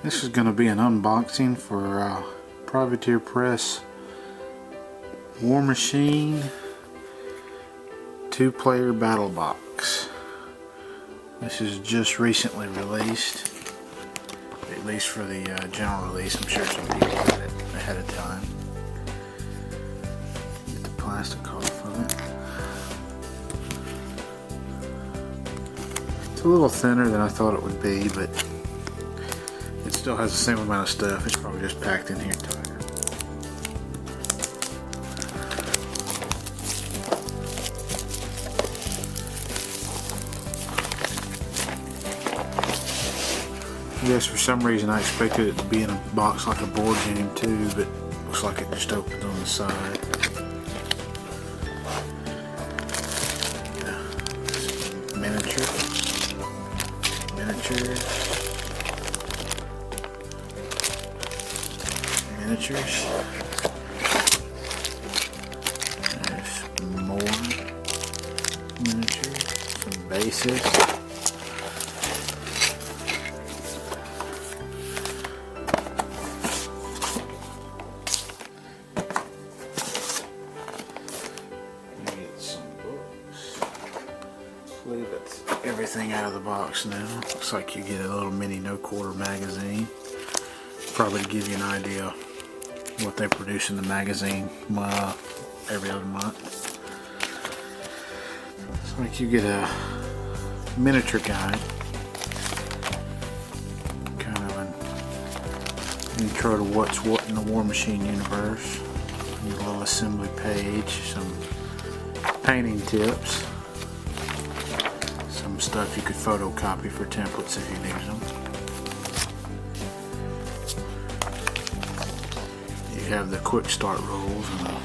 This is going to be an unboxing for Privateer Press Warmachine 2-player battle box. This is just recently released, at least for the general release. I'm sure some people had it ahead of time. Get the plastic off of it. It's a little thinner than I thought it would be, but it still has the same amount of stuff. It's probably just packed in here tighter. Yes, for some reason I expected it to be in a box like a board game too, but looks like it just opens on the side. Miniatures. Miniatures. There's more miniatures. Some basics. I believe that's everything out of the box now. Looks like you get a little mini no-quarter magazine. Probably to give you an idea what they produce in the magazine every other month. Looks like you get a miniature guide, kind of an intro to what's what in the Warmachine universe. You get a little assembly page, some painting tips, some stuff you could photocopy for templates if you need them. You have the quick start rules and a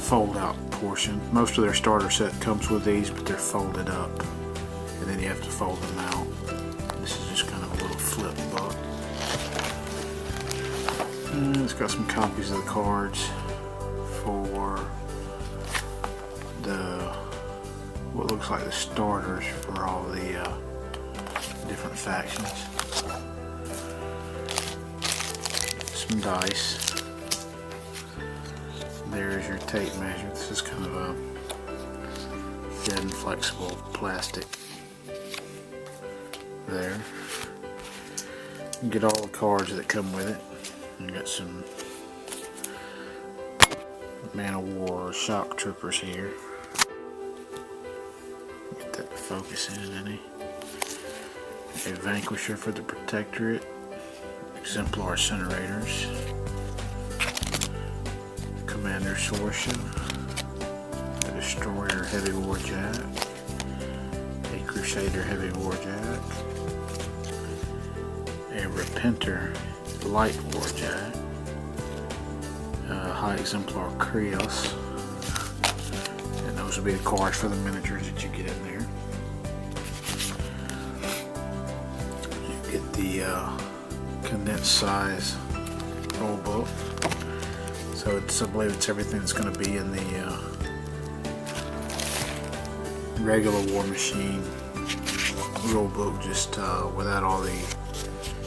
fold out portion. Most of their starter set comes with these, but they're folded up, and then you have to fold them out. This is just kind of a little flip book. And it's got some copies of the cards for what looks like the starters for all the different factions. Some dice. There's your tape measure. This is kind of a thin, flexible plastic. There. You get all the cards that come with it. You got some Man of War shock troopers here. Get that to focus in any. A Vanquisher for the Protectorate. Exemplar Incinerators. Commander Sorsha. A Destroyer Heavy Warjack. A Crusader Heavy Warjack. A Repenter Light Warjack. A High Exemplar Krios. And those will be the cards for the miniatures that you get in there. You get the condensed size rule book. So I believe it's everything that's going to be in the regular Warmachine rule book, just without all the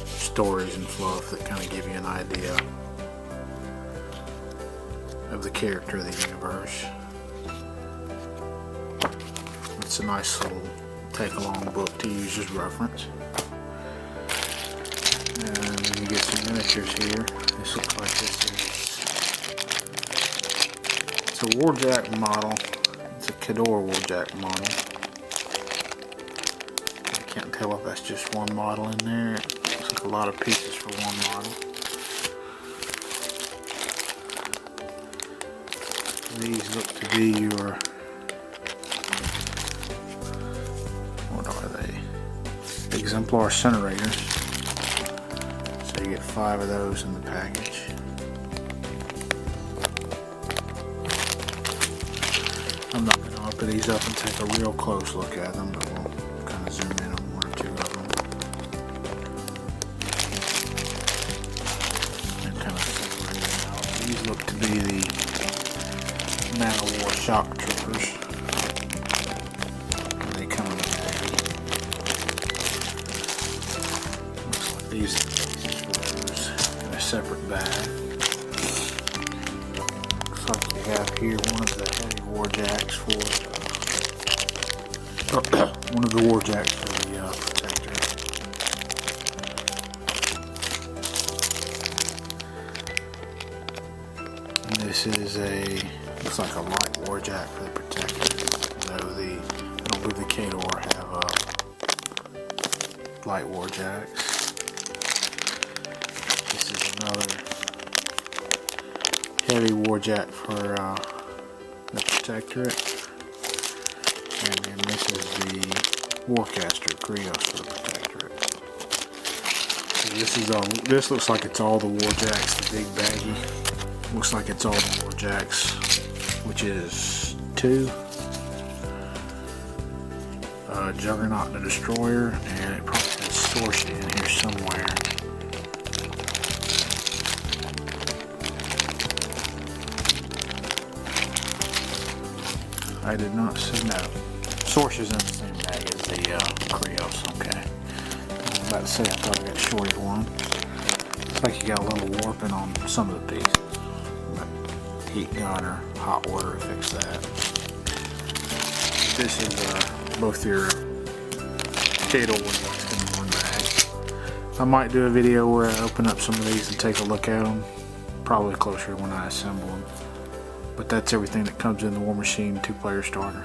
stories and fluff that kind of give you an idea of the character of the universe. It's a nice little take-along book to use as reference. And then you get some miniatures here. This looks like this is, it's a Warjack model. It's a Khador Warjack model. I can't tell if that's just one model in there. It looks like a lot of pieces for one model. These look to be your, what are they? Exemplar Incinerators. So you get 5 of those in the package. I'm not going to open these up and take a real close look at them, but we'll kind of zoom in on 1 or 2 of them. And kind of separate them out. These look to be the Man of War shock troopers. And they come in a bag. Looks separate bag. Looks like you have here one of the heavy war jacks for one of the war jacks for the protector. And this is looks like a light war jack for the protector. No, I don't believe the K-Door have light war jacks. This is another heavy war jack for the protectorate. And then this is the Warcaster Krios for the protectorate. So this looks like it's all the war jacks, the big baggy. Looks like it's all the war jacks, which is 2. Juggernaut the Destroyer, and it probably has Sorcery in here somewhere. I did not see, no. Sorcerer's in the same bag as the Krios, okay. I was about to say, I thought I got shorted one. Looks like you got a little warping on some of the pieces. But heat gun or hot water to fix that. This is both your K-Door in one bag. I might do a video where I open up some of these and take a look at them. Probably closer when I assemble them. But that's everything that comes in the Warmachine 2-player starter.